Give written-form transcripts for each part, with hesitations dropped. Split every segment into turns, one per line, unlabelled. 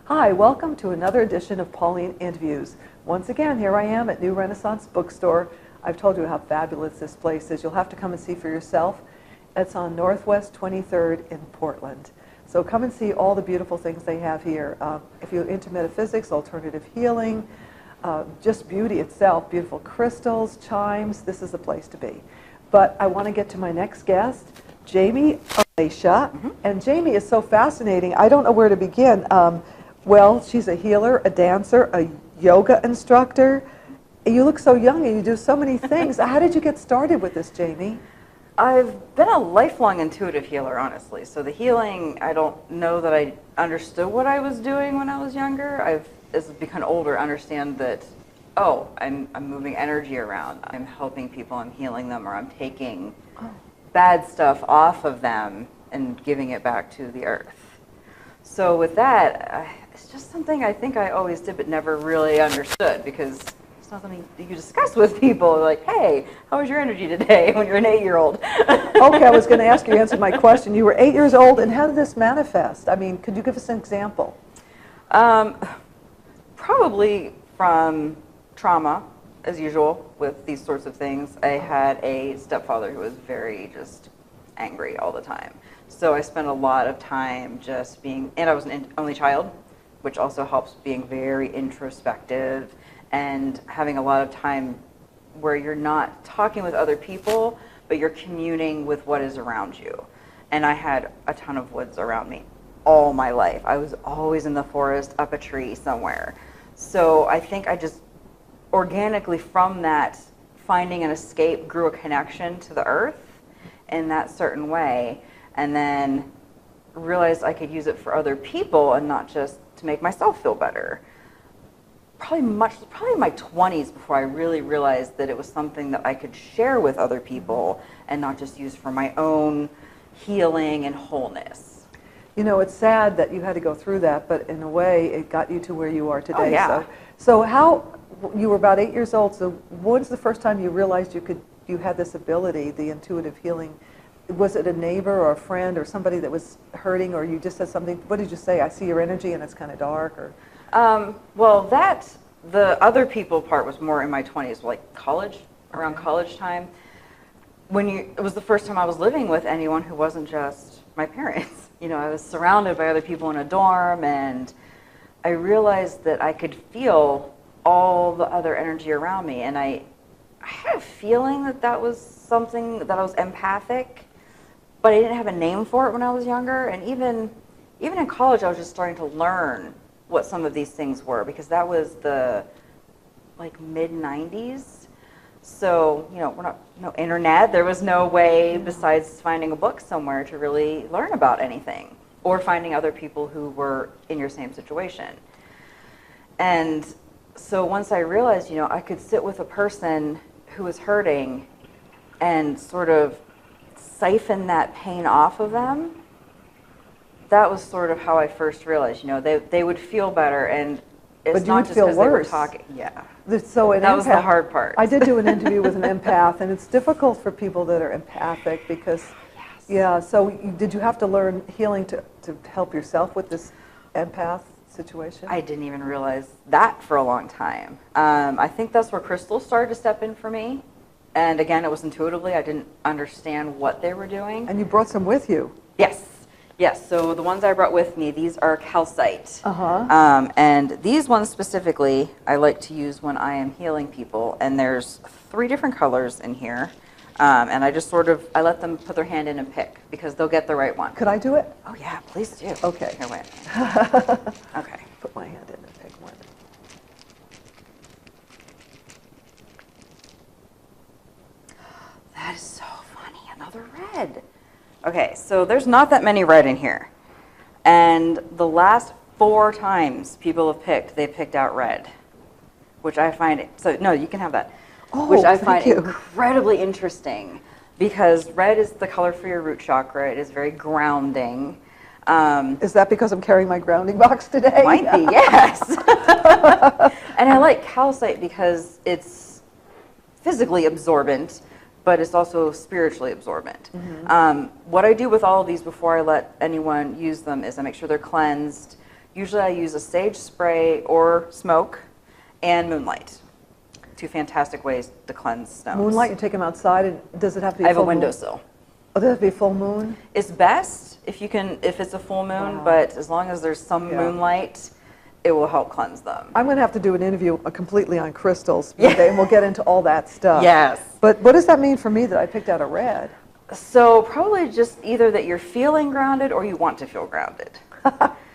Hi, welcome to another edition of Pauline Interviews. Once again, here I am at New Renaissance Bookstore. I've told you how fabulous this place is. You'll have to come and see for yourself. It's on Northwest 23rd in Portland. So come and see all the beautiful things they have here. If you're into metaphysics, alternative healing, just beauty itself, beautiful crystals, chimes, this is the place to be. But I want to get to my next guest, Jamie Alascia. And Jamie is so fascinating. I don't know where to begin. Well, she's a healer, a dancer, a yoga instructor. You look so young and you do so many things. How did you get started with this, Jamie?
I've been a lifelong intuitive healer, honestly. So the healing, I don't know that I understood what I was doing when I was younger. As I've become older, understand that, oh, I'm moving energy around. I'm helping people, I'm healing them, or I'm taking bad stuff off of them and giving it back to the earth. So with that, it's just something I think I always did but never really understood, because it's not something that you discuss with people. Like, hey, how was your energy today when you're an 8-year-old?
Okay, I was going to ask you, answer my question. You were 8 years old, and how did this manifest? I mean, could you give us an example?
Probably from trauma, as usual, with these sorts of things. I had a stepfather who was very just angry all the time. So I spent a lot of time just being, and I was an only child, which also helps, being very introspective and having a lot of time where you're not talking with other people, but you're communing with what is around you. And I had a ton of woods around me all my life. I was always in the forest, up a tree somewhere. So I think I just organically from that, finding an escape, grew a connection to the earth in that certain way, and then realized I could use it for other people and not just to make myself feel better. Probably in my 20s before I really realized that it was something that I could share with other people and not just use for my own healing and wholeness.
You know, it's sad that you had to go through that, but in a way, it got you to where you are today.
Oh, yeah.
So how, you were about 8 years old, so when's the first time you realized you had this ability, the intuitive healing? Was it a neighbor or a friend or somebody that was hurting, or you just said something? What did you say? I see your energy and it's kind of dark, or?
Well, the other people part was more in my 20s, like college, around college time. It was the first time I was living with anyone who wasn't just my parents. You know, I was surrounded by other people in a dorm, and I realized that I could feel all the other energy around me, and I had a feeling that was something, that I was empathic, but I didn't have a name for it when I was younger. And even in college, I was just starting to learn what some of these things were, because that was the mid-90s. So, you know, no internet. There was no way besides finding a book somewhere to really learn about anything, or finding other people who were in your same situation. And so once I realized, you know, I could sit with a person who was hurting and sort of siphon that pain off of them, that was sort of how I first realized, you know, they would feel better, and it's not just because they were talking. Yeah.
So
that was the hard part.
I did do an interview with an empath, and it's difficult for people that are empathic because, yeah, so did you have to learn healing to help yourself with this empath situation?
I didn't even realize that for a long time. I think that's where crystals started to step in for me. And again, it was intuitively. I didn't understand what they were doing.
And you brought some with you.
Yes. Yes, so the ones I brought with me, these are calcite.
Uh-huh.
And these ones specifically, I like to use when I am healing people. And there's 3 different colors in here. And I just I let them put their hand in and pick, because they'll get the right one.
Could I do it?
Oh yeah, please do.
Okay.
Here, wait. Okay.
Put my hand in and pick one.
That is so funny, another red. Okay, so there's not that many red in here. And the last 4 times people have picked, they picked out red, which I find, so no, you can have that.
Oh,
which I find
you.
incredibly interesting, because red is the color for your root chakra. It is very grounding.
Is that because I'm carrying my grounding box today?
Might be, yes. And I like calcite because it's physically absorbent, but it's also spiritually absorbent. What I do with all of these before I let anyone use them is I make sure they're cleansed. Usually I use a sage spray or smoke and moonlight. 2 fantastic ways to cleanse stones.
Moonlight, you take them outside, and does it have to be
I have a
full moon?
windowsill.
Oh, does it have to be full moon?
It's best if it's a full moon,
Wow.
but as long as there's some moonlight, it will help cleanse them.
I'm going to have to do an interview completely on crystals one day, and we'll get into all that stuff.
Yes.
But what does that mean for me that I picked out a red?
So probably just either that you're feeling grounded or you want to feel grounded.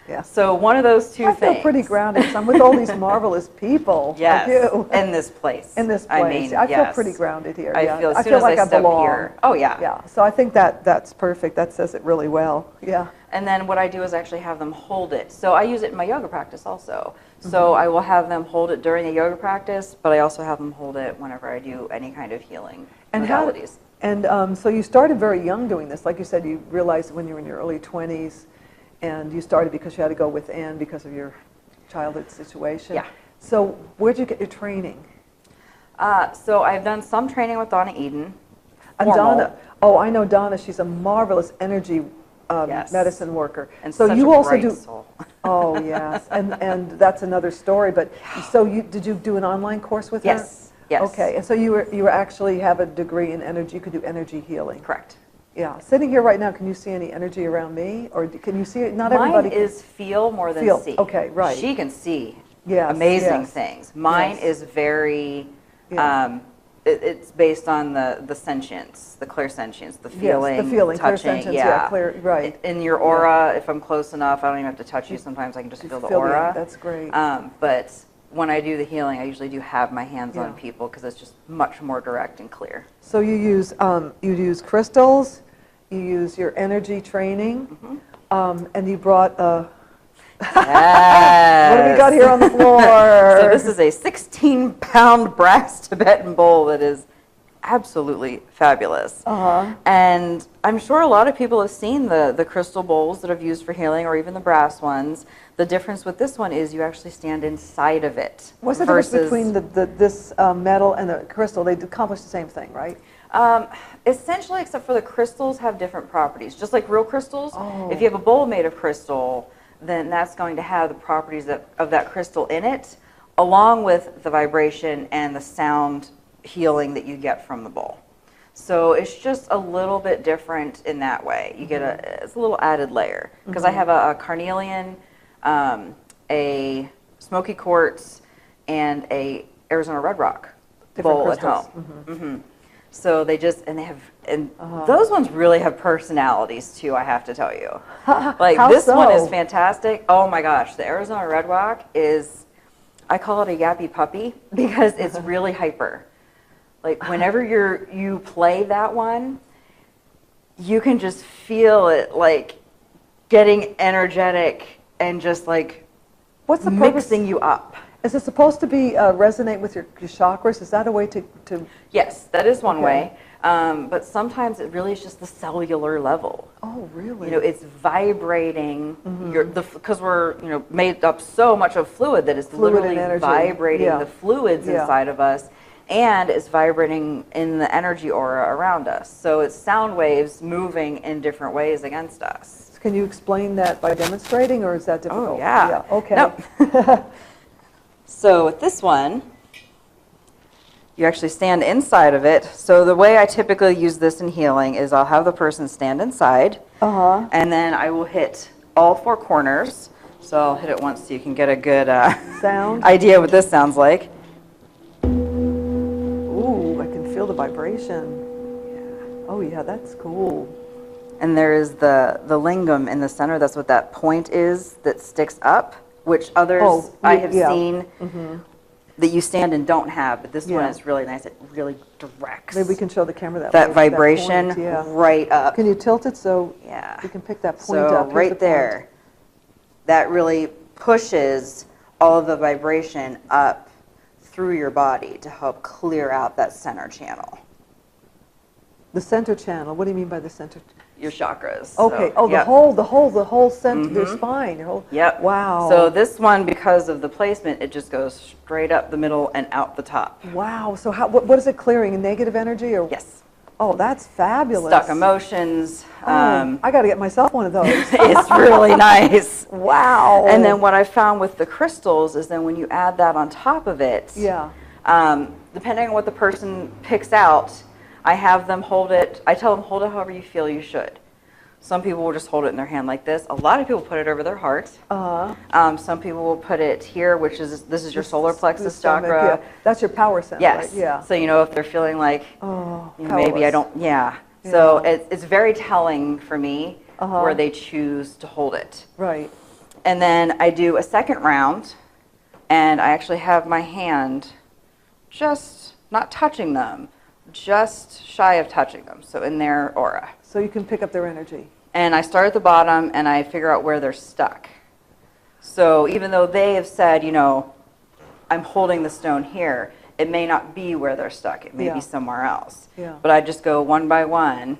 Yeah.
So one of those 2
I
things.
feel pretty grounded 'cause I'm with all these marvelous people.
Yes.
I do.
In this place.
In this place.
I mean,
I feel
yes.
pretty grounded here.
I
yeah.
feel as
I
soon
feel
as
like
I
I
step
belong.
here. Oh yeah.
Yeah. So I think that's perfect. That says it really well. Yeah.
And then what I do is actually have them hold it. So I use it in my yoga practice also. So I will have them hold it during a yoga practice, but I also have them hold it whenever I do any kind of healing modalities.
So you started very young doing this. Like you said, you realized when you were in your early 20s, and you started because you had to go within because of your childhood situation.
Yeah.
So where'd you get your training?
So I've done some training with Donna Eden.
And
formal.
Donna, oh, I know Donna. She's a marvelous energy
Yes.
medicine worker.
And
so
such
you
a
also
bright
do.
soul.
Oh yes, and that's another story. But so did you do an online course with her?
Yes. Yes.
Okay, and so you were actually have a degree in energy. You could do energy healing.
Correct.
Yeah. Sitting here right now, can you see any energy around me, or can you see it? Not
Mine
everybody can.
is feel more than
Feel.
see.
Okay, right.
She can see
Yes,
amazing
yes.
things. Mine
Yes.
is very,
Yeah.
it's based on the sentience, the clairsentience, the feeling,
yes, the feeling,
touching.
clairsentience, yeah, clear, right.
In your aura, if I'm close enough, I don't even have to touch you. Sometimes I can just feel the aura.
That's great.
But when I do the healing, I usually do have my hands on
Yeah.
people because it's just much more direct and clear.
So you use crystals, you use your energy training, and you brought
Yes.
what do we got here on the floor?
So this is a 16-pound brass Tibetan bowl that is absolutely fabulous. And I'm sure a lot of people have seen the crystal bowls that I've used for healing, or even the brass ones. The difference with this one is you actually stand inside of it.
What's the difference between this metal and the crystal? They accomplish the same thing, right?
Essentially, except for the crystals have different properties. Just like real crystals,
Oh.
if you have a bowl made of crystal, then that's going to have the properties of that crystal in it, along with the vibration and the sound healing that you get from the bowl. So it's just a little bit different in that way. You get it's a little added layer. Because I have a carnelian, a smoky quartz, and a Arizona red rock bowl at home. So they those ones really have personalities too, I have to tell you. Like
How
this one is
so?
fantastic. Oh my gosh, the Arizona red rock is, I call it a yappy puppy because it's really hyper. Like whenever you play that one, you can just feel it like getting energetic and just like
What's the purpose?
mixing you up.
Is it supposed to be resonate with your chakras? Is that a way to
Yes, that is one
Okay.
way. But sometimes it really is just the cellular level.
Oh, really?
You know, it's vibrating because we're made up so much of fluid that it's
Fluid and
literally
energy.
vibrating
Yeah.
the fluids
Yeah.
inside of us, and it's vibrating in the energy aura around us. So it's sound waves moving in different ways against us.
Can you explain that by demonstrating, or is that difficult?
Oh yeah.
Okay.
No. So with this one, you actually stand inside of it. So the way I typically use this in healing is I'll have the person stand inside, and then I will hit all 4 corners. So I'll hit it once so you can get a good
Sound.
idea what this sounds like.
Ooh, I can feel the vibration. Oh yeah, that's cool.
And there is the lingam in the center. That's what that point is that sticks up, which others I have seen that you stand and don't have, but this one is really nice. It really directs
Maybe we can show the camera
that
way,
vibration
point, yeah.
right up.
Can you tilt it so
Yeah.
we can pick that point
So
up? Here's
right
the point.
there, that really pushes all of the vibration up through your body to help clear out that center channel.
The center channel. What do you mean by the center?
Your chakras.
Okay.
So,
Oh,
yep.
the whole center, your spine, your whole.
Yep.
Wow.
So this one, because of the placement, it just goes straight up the middle and out the top.
Wow. So what is it clearing? Negative energy or?
Yes.
Oh, that's fabulous.
Stuck emotions.
I got to get myself one of those.
It's really nice.
Wow.
And then what I found with the crystals is then when you add that on top of it,
Yeah.
Depending on what the person picks out, I have them hold it. I tell them, hold it however you feel you should. Some people will just hold it in their hand like this. A lot of people put it over their heart. Some people will put it here, which is, this is your solar plexus chakra.
Yeah. That's your power center,
Yes.
right? Yeah.
So, you know, if they're feeling like, maybe I don't, So it's very telling for me where they choose to hold it.
Right.
And then I do a second round, and I actually have my hand just not touching them, just shy of touching them, so in their aura.
So you can pick up their energy.
And I start at the bottom, and I figure out where they're stuck. So even though they have said, you know, I'm holding the stone here, it may not be where they're stuck. It may be somewhere else.
Yeah.
But I just go one by one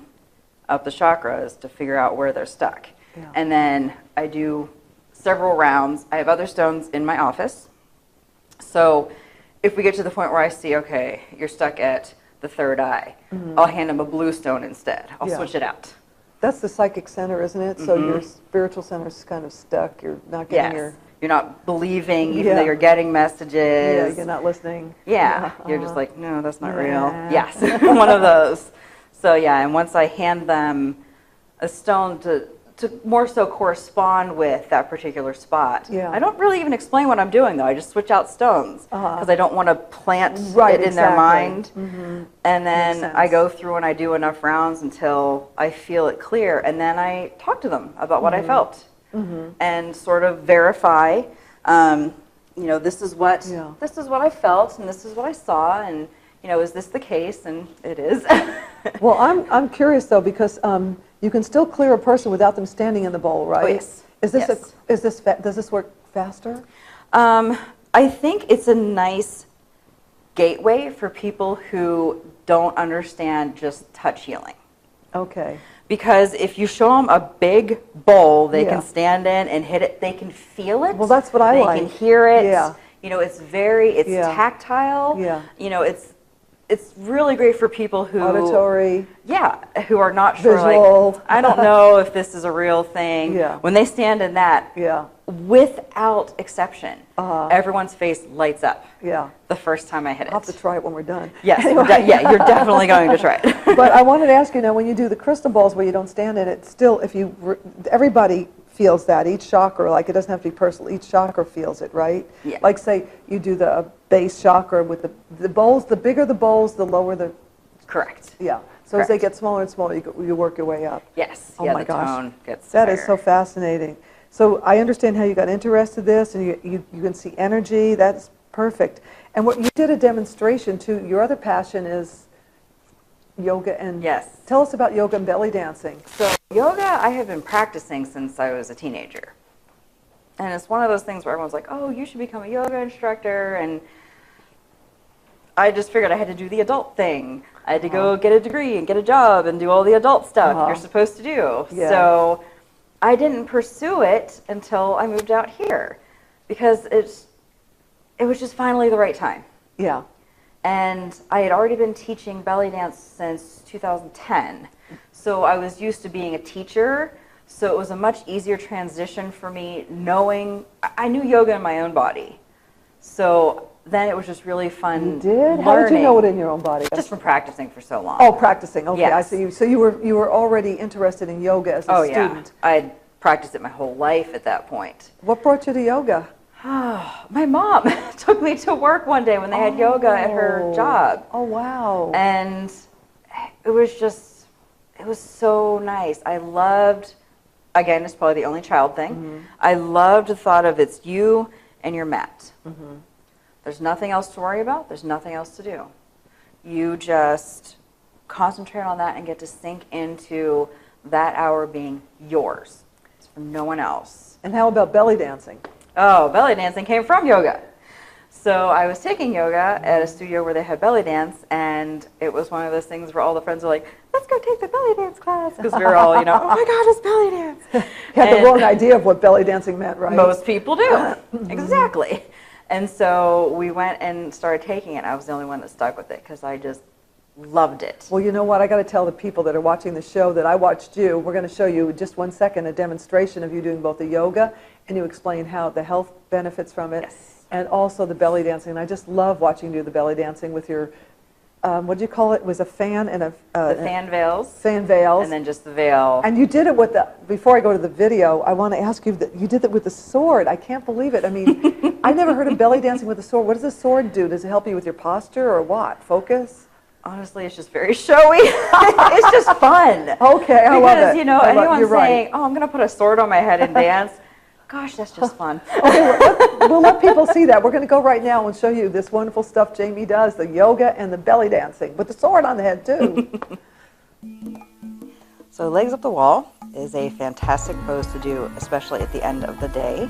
up the chakras to figure out where they're stuck.
Yeah.
And then I do several rounds. I have other stones in my office. So if we get to the point where I see, okay, you're stuck at the third eye, I'll hand them a blue stone instead. I'll switch it out.
That's the psychic center, isn't it? So your spiritual center is kind of stuck. You're not getting your...
You're not believing, even though you're getting messages.
Yeah, you're not listening.
Yeah, you're just like, no, that's not real. Yes, one of those. So yeah, and once I hand them a stone to more so correspond with that particular spot. Yeah. I don't really even explain what I'm doing, though. I just switch out stones because I don't want to plant it in their mind. And then I go through and I do enough rounds until I feel it clear. And then I talk to them about what I felt and sort of verify, you know, this is what I felt and this is what I saw. And, you know, is this the case? And it is.
Well, I'm curious, though, because you can still clear a person without them standing in the bowl, right?
Oh, yes.
Does this work faster?
I think it's a nice gateway for people who don't understand just touch healing.
Okay.
Because if you show them a big bowl they can stand in and hit it, they can feel it.
Well, that's what I like.
They can hear it.
Yeah.
You know, it's tactile.
Yeah.
You know, it's really great for people who
auditory,
who are not sure.
visual.
Like, I don't know if this is a real thing.
Yeah.
When they stand in that, without exception, everyone's face lights up. Yeah. The first time I hit it.
I'll have to try it when we're done.
Yes. Anyway. You're definitely going to try it.
But I wanted to ask you now, when you do the crystal balls where you don't stand in it, still, everybody feels that. Each chakra, like it doesn't have to be personal, each chakra feels it, right?
Yeah.
Like say you do the base chakra with the bowls, the bigger the bowls, the lower the...
Correct.
Yeah. So as they get smaller and smaller, you work your way up.
Yes.
Oh my gosh.
Tone gets
that
higher.
is so fascinating. So I understand how you got interested in this, and you can see energy. That's perfect. And what you did a demonstration too. Your other passion is yoga and...
Yes.
Tell us about yoga and belly dancing.
So yoga I have been practicing since I was a teenager. And it's one of those things where everyone's like, oh, you should become a yoga instructor. And I just figured I had to do the adult thing. I had to go get a degree and get a job and do all the adult stuff you're supposed to do. Yeah. So I didn't pursue it until I moved out here because it was just finally the right time. Yeah. And I had already been teaching belly dance since 2010. So I was used to being a teacher. So it was a much easier transition for me knowing, I knew yoga in my own body. So then it was just really fun.
You did? How did you know it in your own body?
Just from practicing for so long.
Oh, practicing. Okay,
yes.
I see. So you were already interested in yoga as a student.
Yeah. I had practiced it my whole life at that point.
What brought you to yoga?
My mom took me to work one day when they had yoga at her job.
Oh, wow.
And it was so nice. I loved, again, it's probably the only child thing. I loved the thought of it's you and your mat. There's nothing else to worry about. There's nothing else to do. You just concentrate on that and get to sink into that hour being yours. It's for no one else.
And how about belly dancing?
Oh, belly dancing came from yoga. So I was taking yoga at a studio where they had belly dance, and it was one of those things where all the friends were like, let's go take the belly dance class. Because we were all, oh my God, it's belly dance.
You had the wrong idea of what belly dancing meant, right?
Most people do. Exactly. And so we went and started taking it. I was the only one that stuck with it because I just Loved it.
Well, you know what? I got to tell the people that are watching the show that I watched you. We're going to show you in just 1 second a demonstration of you doing both the yoga, and you explain how the health benefits from it,
Yes.
and also the belly dancing. And I just love watching you do the belly dancing with your, what do you call it? It was a fan and a
The fan veils.
fan veils.
And then just the veil.
And you did it with the, before I go to the video, I want to ask you, that you did it with the sword. I can't believe it. I mean, I never heard of belly dancing with a sword. What does a sword do? Does it help you with your posture or what? Focus?
Honestly, it's just very showy. It's just fun.
Okay, I love it.
Because, you know, anyone
you're
saying,
right.
oh, I'm going to put a sword on my head and dance, gosh, that's just fun.
Okay, we'll let people see that. We're going to go right now and show you this wonderful stuff Jamie does, the yoga and the belly dancing, with the sword on the head too.
So legs up the wall is a fantastic pose to do, especially at the end of the day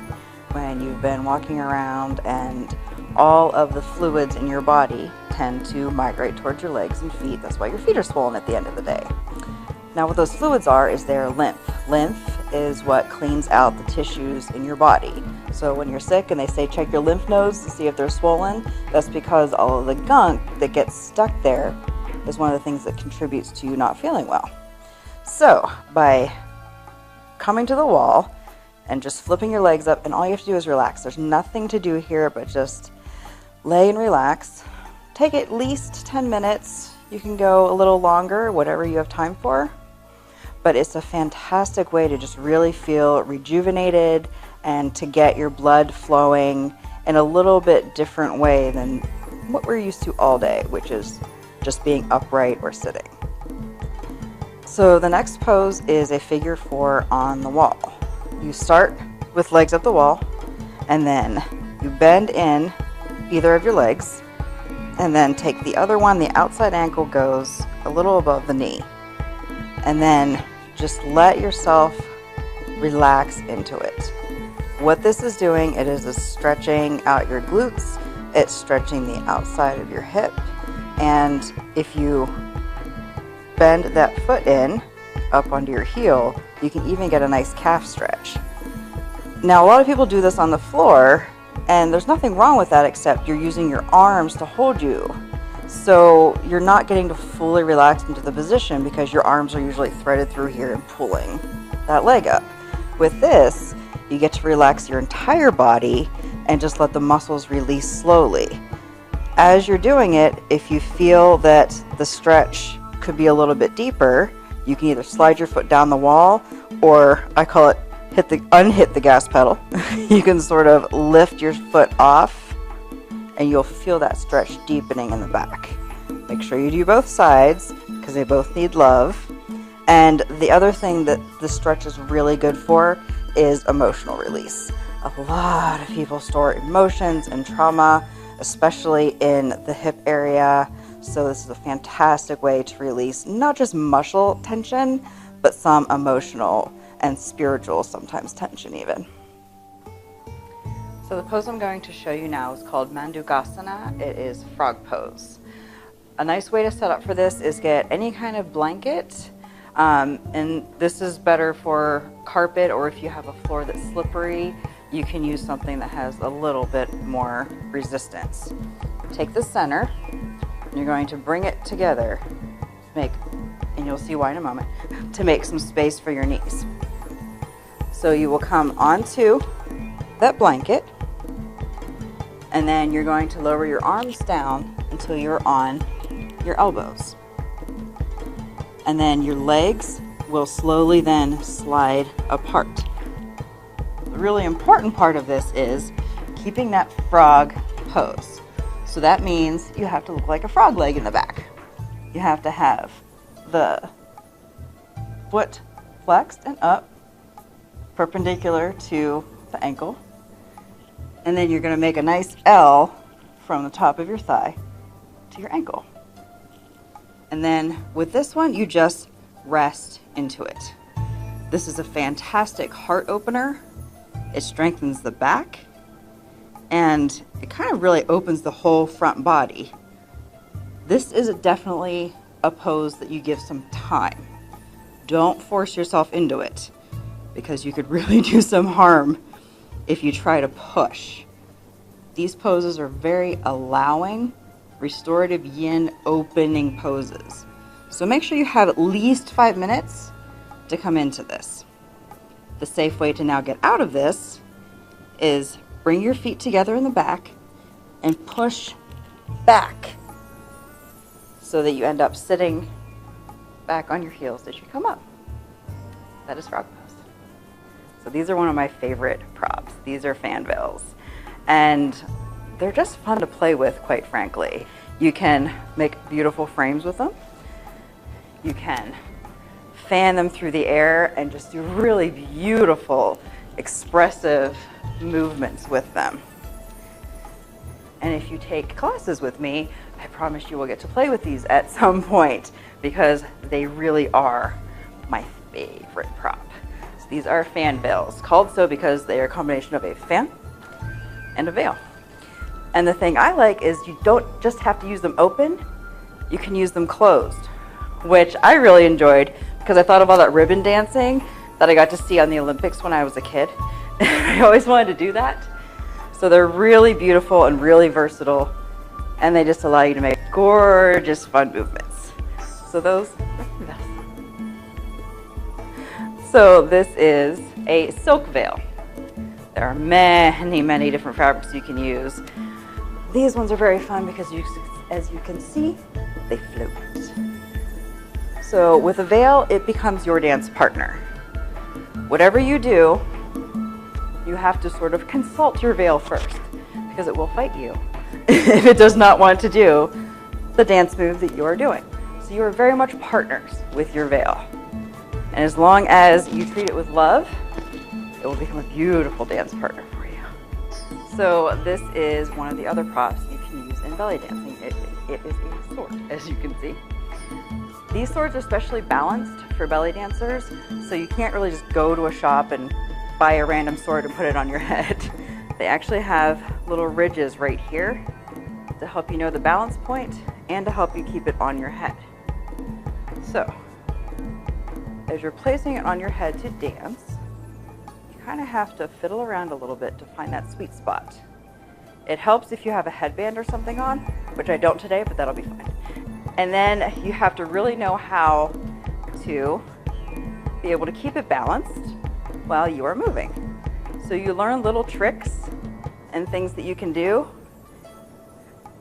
when you've been walking around and all of the fluids in your body tend to migrate towards your legs and feet. That's why your feet are swollen at the end of the day. Now what those fluids are is their lymph. Lymph is what cleans out the tissues in your body. So when you're sick and they say check your lymph nodes to see if they're swollen, that's because all of the gunk that gets stuck there is one of the things that contributes to you not feeling well. So by coming to the wall and just flipping your legs up, and all you have to do is relax. There's nothing to do here but just lay and relax. Take at least 10 minutes. You can go a little longer, whatever you have time for. But it's a fantastic way to just really feel rejuvenated and to get your blood flowing in a little bit different way than what we're used to all day, which is just being upright or sitting. So the next pose is a figure 4 on the wall. You start with legs up the wall, and then you bend in either of your legs, and then take the other one, the outside ankle goes a little above the knee. And then just let yourself relax into it. What this is doing, it is stretching out your glutes, it's stretching the outside of your hip, and if you bend that foot in up onto your heel, you can even get a nice calf stretch. Now a lot of people do this on the floor, and there's nothing wrong with that except you're using your arms to hold you. So you're not getting to fully relax into the position because your arms are usually threaded through here and pulling that leg up. With this, you get to relax your entire body and just let the muscles release slowly. As you're doing it, if you feel that the stretch could be a little bit deeper, you can either slide your foot down the wall, or I call it unhit the gas pedal. You can sort of lift your foot off and you'll feel that stretch deepening in the back. Make sure you do both sides because they both need love. And the other thing that the stretch is really good for is emotional release. A lot of people store emotions and trauma, especially in the hip area. So this is a fantastic way to release not just muscle tension, but some emotional and spiritual, sometimes tension even. So the pose I'm going to show you now is called Mandugasana. It is frog pose. A nice way to set up for this is get any kind of blanket, and this is better for carpet, or if you have a floor that's slippery, you can use something that has a little bit more resistance. Take the center, and you're going to bring it together, and you'll see why in a moment, to make some space for your knees. So you will come onto that blanket, and then you're going to lower your arms down until you're on your elbows. And then your legs will slowly then slide apart. The really important part of this is keeping that frog pose. So that means you have to look like a frog leg in the back. You have to have the foot flexed and up, perpendicular to the ankle, and then you're going to make a nice L from the top of your thigh to your ankle. And then with this one, you just rest into it. This is a fantastic heart opener. It strengthens the back, and it kind of really opens the whole front body. This is definitely a pose that you give some time. Don't force yourself into it, because you could really do some harm if you try to push. These poses are very allowing restorative yin opening poses. So make sure you have at least 5 minutes to come into this. The safe way to now get out of this is bring your feet together in the back and push back so that you end up sitting back on your heels as you come up. That is frog pose. So these are one of my favorite props. These are fan veils. And they're just fun to play with, quite frankly. You can make beautiful frames with them. You can fan them through the air and just do really beautiful, expressive movements with them. And if you take classes with me, I promise you will get to play with these at some point because they really are my favorite prop. So these are fan veils, called so because they are a combination of a fan and a veil. And the thing I like is you don't just have to use them open, you can use them closed, which I really enjoyed because I thought of all that ribbon dancing that I got to see on the Olympics when I was a kid. I always wanted to do that. So they're really beautiful and really versatile, and they just allow you to make gorgeous, fun movements. So those are the best. So this is a silk veil. There are many, many different fabrics you can use. These ones are very fun because as you can see, they float. So with a veil, it becomes your dance partner. Whatever you do, you have to sort of consult your veil first because it will fight you if it does not want to do the dance move that you are doing. So you are very much partners with your veil. And as long as you treat it with love, it will become a beautiful dance partner for you. So this is one of the other props you can use in belly dancing. It is a sword, as you can see. These swords are specially balanced for belly dancers, so you can't really just go to a shop and buy a random sword and put it on your head. They actually have little ridges right here to help you know the balance point and to help you keep it on your head. So, as you're placing it on your head to dance, you kind of have to fiddle around a little bit to find that sweet spot. It helps if you have a headband or something on, which I don't today, but that'll be fine. And then you have to really know how to be able to keep it balanced while you are moving. So you learn little tricks and things that you can do,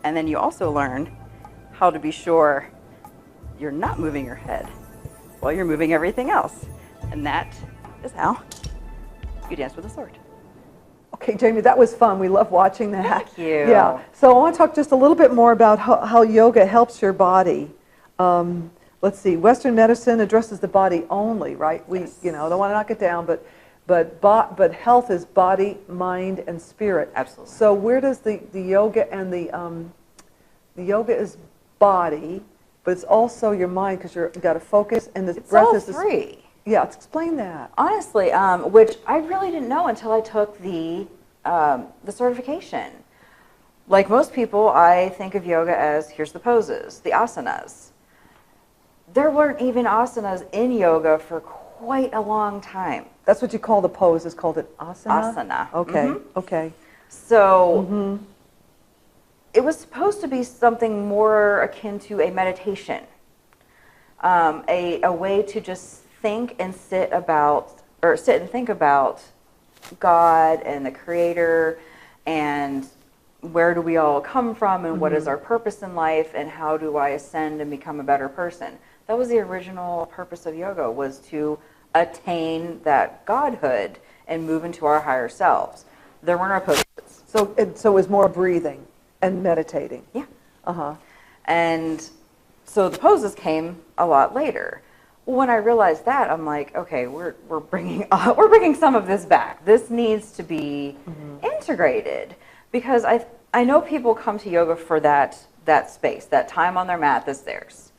and then you also learn how to be sure you're not moving your head while you're moving everything else. And that is how you dance with a sword.
Okay, Jamie, that was fun. We love watching that.
Thank you.
Yeah. So I want to talk just a little bit more about how yoga helps your body. Let's see. Western medicine addresses the body only, right?
Yes.
We, don't want to knock it down, but health is body, mind, and spirit.
Absolutely.
So where does the yoga and the yoga is body, but it's also your mind because you've got to focus, and the breath
all
is
three.
Yeah, explain that.
Honestly, which I really didn't know until I took the certification. Like most people, I think of yoga as here's the poses, the asanas. There weren't even asanas in yoga for quite a long time.
That's what you call the pose. It's called an asana?
Asana.
Okay,
Mm-hmm.
okay.
So it was supposed to be something more akin to a meditation, a way to just think and sit and think about God and the Creator and where do we all come from and what is our purpose in life and how do I ascend and become a better person. That was the original purpose of yoga, was to attain that godhood and move into our higher selves. There were no poses.
So it was more breathing and meditating.
Yeah.
Uh-huh.
And so the poses came a lot later. When I realized that, I'm like, okay, we're bringing some of this back. This needs to be integrated because I know people come to yoga for that space, that time on their mat that's theirs.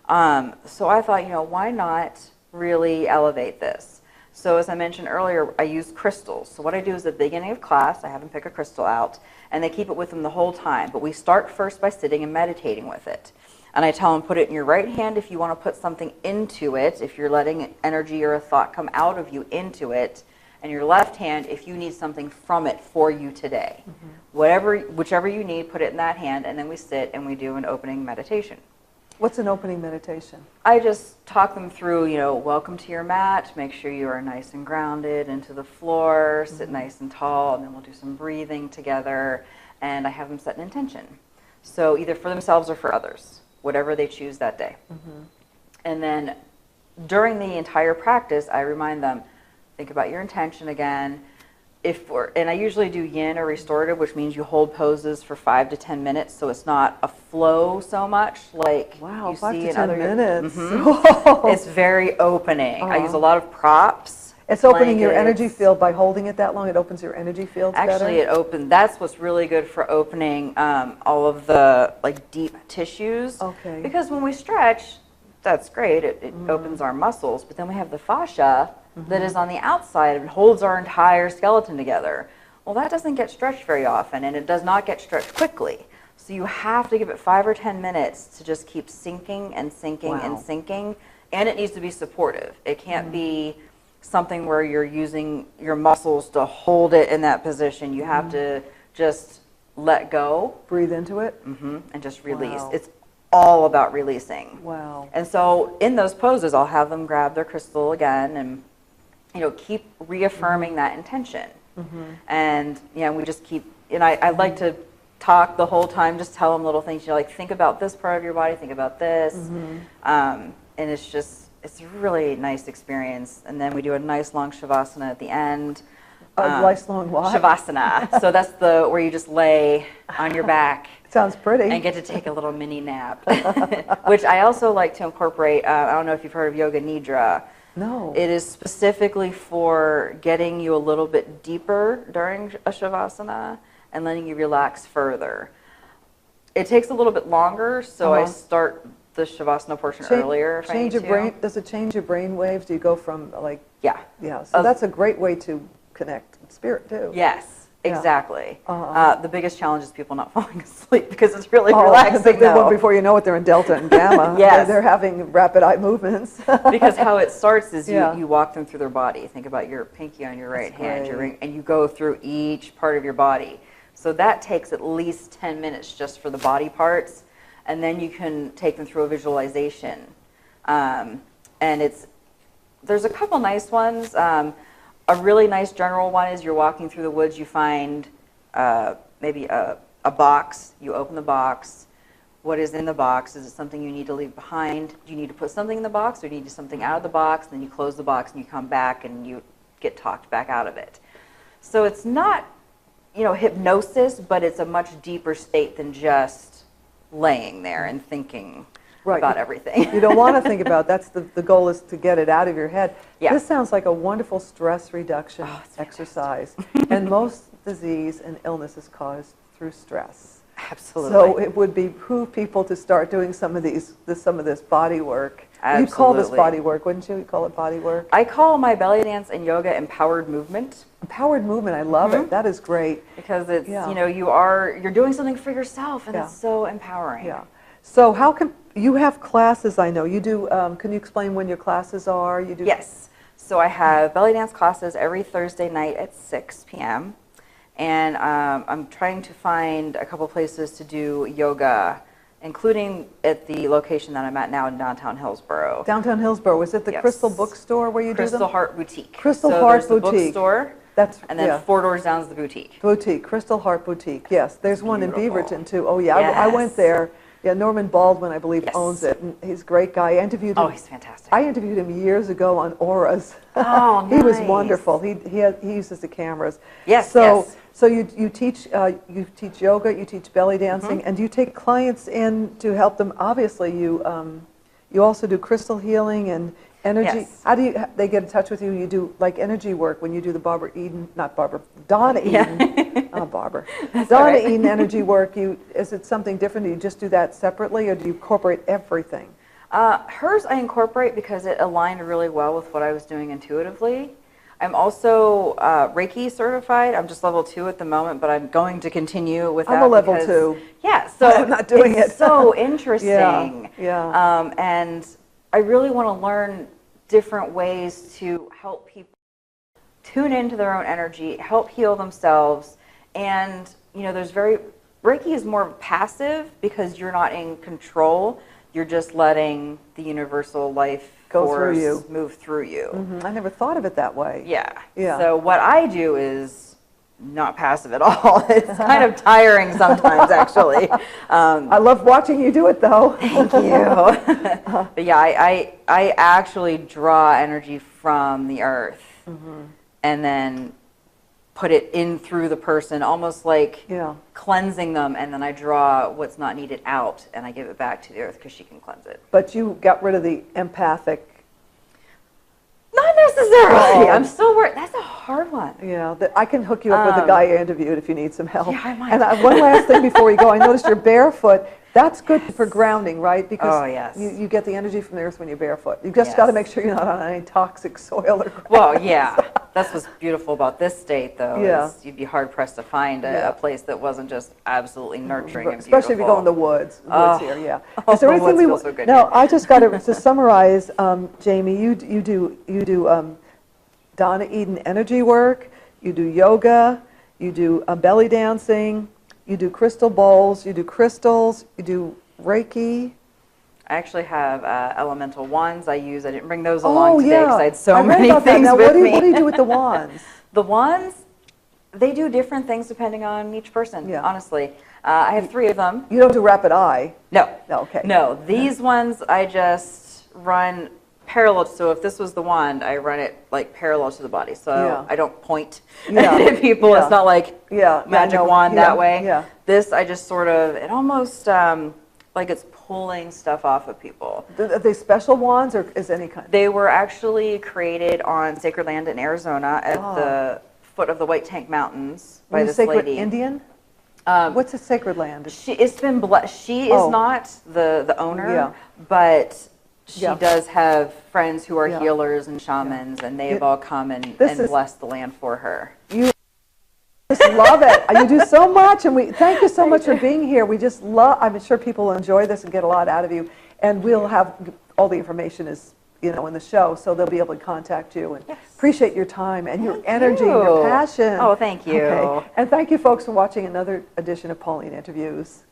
So I thought, why not really elevate this? So as I mentioned earlier, I use crystals. So what I do is at the beginning of class, I have them pick a crystal out, and they keep it with them the whole time. But we start first by sitting and meditating with it. And I tell them, put it in your right hand if you want to put something into it, if you're letting energy or a thought come out of you into it, and your left hand if you need something from it for you today. Whichever you need, put it in that hand, and then we sit and we do an opening meditation.
What's an opening meditation?
I just talk them through, welcome to your mat, make sure you are nice and grounded into the floor, sit nice and tall, and then we'll do some breathing together, and I have them set an intention. So either for themselves or for others, whatever they choose that day. And then during the entire practice, I remind them, think about your intention again. And I usually do yin or restorative, which means you hold poses for 5 to 10 minutes, so it's not a flow so much like you see in other
minutes.
It's very opening. I use a lot of props.
It's opening your energy field by holding it that long. It opens your energy fields
Actually,
better?
That's what's really good for opening all of the deep tissues.
Okay.
Because when we stretch, that's great. It opens our muscles, but then we have the fascia that is on the outside and holds our entire skeleton together. Well, that doesn't get stretched very often, and it does not get stretched quickly. So you have to give it 5 or 10 minutes to just keep sinking and sinking and sinking, and it needs to be supportive. It can't be something where you're using your muscles to hold it in that position. You have to just let go.
Breathe into it?
And just release. Wow. It's all about releasing.
Wow.
And so in those poses, I'll have them grab their crystal again and keep reaffirming that intention. And we just keep, I like to talk the whole time, just tell them little things, think about this part of your body, think about this. And it's a really nice experience. And then we do a nice long shavasana at the end.
A nice long what?
Shavasana. So that's where you just lay on your back.
Sounds pretty.
And get to take a little mini nap, which I also like to incorporate. I don't know if you've heard of Yoga Nidra.
No.
It is specifically for getting you a little bit deeper during a shavasana and letting you relax further. It takes a little bit longer, so I start the shavasana portion earlier. If
change your brain. Does it change your brain waves? Do you go from
Yeah.
So that's a great way to connect with spirit too.
Yes. Exactly. The biggest challenge is people not falling asleep because it's really relaxing.
Before you know it, they're in delta and gamma.
Yes.
They're having rapid eye movements.
Because how it starts is you walk them through their body. Think about your pinky on your right hand, your ring, and you go through each part of your body. So that takes at least 10 minutes just for the body parts, and then you can take them through a visualization. And there's a couple nice ones. A really nice general one is you're walking through the woods, you find maybe a box, you open the box. What is in the box? Is it something you need to leave behind? Do you need to put something in the box, or do you need something out of the box? Then you close the box and you come back and you get talked back out of it. So it's not, hypnosis, but it's a much deeper state than just laying there and thinking about everything.
You don't want to think about it. That's the goal, is to get it out of your head.
Yeah.
This sounds like a wonderful stress reduction exercise. And most disease and illness is caused through stress.
Absolutely.
So it would behoove people to start doing some of this body work.
Absolutely.
You'd call this body work, wouldn't you? You'd call it body work?
I call my belly dance and yoga empowered movement.
Empowered movement, I love it. That is great.
Because it's, you're doing something for yourself, and it's so empowering.
Yeah. So how can, you have classes, I know. You do, can you explain when your classes are? You do.
Yes. So I have belly dance classes every Thursday night at 6 p.m. And I'm trying to find a couple places to do yoga, including at the location that I'm at now in downtown Hillsborough.
Downtown Hillsborough. Was it the Crystal Bookstore where you do them?
Crystal Heart Boutique.
Crystal Heart Boutique.
The bookstore. And then 4 doors down is the boutique.
Boutique, Crystal Heart Boutique. Yes, there's one in Beaverton too. Oh yeah, I went there. Yeah, Norman Baldwin, I believe, owns it, and he's a great guy. I interviewed him.
Oh, he's fantastic.
I interviewed him years ago on auras.
Oh, nice.
He was wonderful. He uses the cameras.
Yes.
So you teach yoga, you teach belly dancing, and you take clients in to help them. Obviously, you also do crystal healing and energy.
Yes.
How do they get in touch with you? You do like energy work when you do the Donna Eden. Oh, Barbara. Donna Eden energy work. Is it something different? Do you just do that separately, or do you incorporate everything?
Hers I incorporate because it aligned really well with what I was doing intuitively. I'm also Reiki certified. I'm just level 2 at the moment, but I'm going to continue with that.
I'm a level 2.
Yeah, so
I'm not doing
it's so interesting.
Yeah.
And I really want to learn different ways to help people tune into their own energy, help heal themselves. And, Reiki is more passive because you're not in control. You're just letting the universal life force move through you.
I never thought of it that way.
Yeah. So what I do is not passive at all. It's kind of tiring sometimes, actually.
I love watching you do it, though.
Thank you. But yeah, I actually draw energy from the earth and then put it in through the person, almost like cleansing them, and then I draw what's not needed out, and I give it back to the earth because she can cleanse it.
But you got rid of the empathic.
Not necessarily. I'm still worried. That's a hard one.
Yeah, I can hook you up with the guy you interviewed if you need some help.
Yeah, I might.
And one last thing before we go, I noticed you're barefoot. That's good for grounding, right? Because you get the energy from the earth when you're barefoot. You just got to make sure you're not on any toxic soil or ground.
Well, yeah. That's what's beautiful about this state, though. Is you'd be hard-pressed to find a place that wasn't just absolutely nurturing and beautiful.
Especially if you go in the woods here, yeah.
Is there anything we so good
No, I just got to summarize, Jamie, you do Donna Eden energy work, you do yoga, you do belly dancing, you do crystal bowls, you do crystals, you do Reiki.
I actually have elemental wands I use. I didn't bring those along today because I had so many things
now,
with me.
What do you do with the wands?
The wands, they do different things depending on each person, honestly. I have 3 of them.
You don't do rapid eye?
No.
No, okay.
No, these ones I just run parallel. So if this was the wand, I run it like parallel to the body. So I don't point at people. It's not like magic wand that way. Yeah. This I just sort of, it almost like it's pulling stuff off of people.
Are they special wands or is any kind?
They were actually created on sacred land in Arizona at the foot of the White Tank Mountains by this
sacred
lady.
Indian? What's a sacred land?
It's been blessed. She is not the owner, but she does have friends who are healers and shamans, and they have all come and blessed the land for her.
You just love it. You do so much, and we thank you so much for being here. We just love. I'm sure people will enjoy this and get a lot out of you. And we'll have all the information is in the show, so they'll be able to contact you. And appreciate your time and your energy, and your passion.
Oh, thank you.
Okay. And thank you, folks, for watching another edition of Pauline Interviews.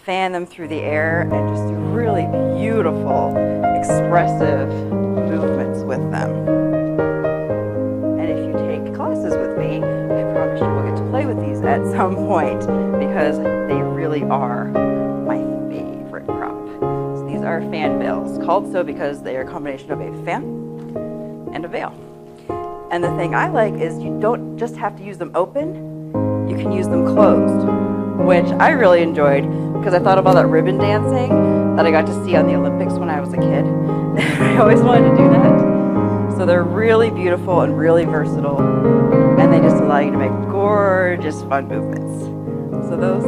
Fan them through the air and just do really beautiful, expressive movements with them. And if you take classes with me, I promise you will get to play with these at some point because they really are my favorite prop. So these are fan veils, called so because they are a combination of a fan and a veil. And the thing I like is you don't just have to use them open, you can use them closed, which I really enjoyed because I thought about that ribbon dancing that I got to see on the Olympics when I was a kid. I always wanted to do that. So they're really beautiful and really versatile, and they just allow you to make gorgeous, fun movements. So those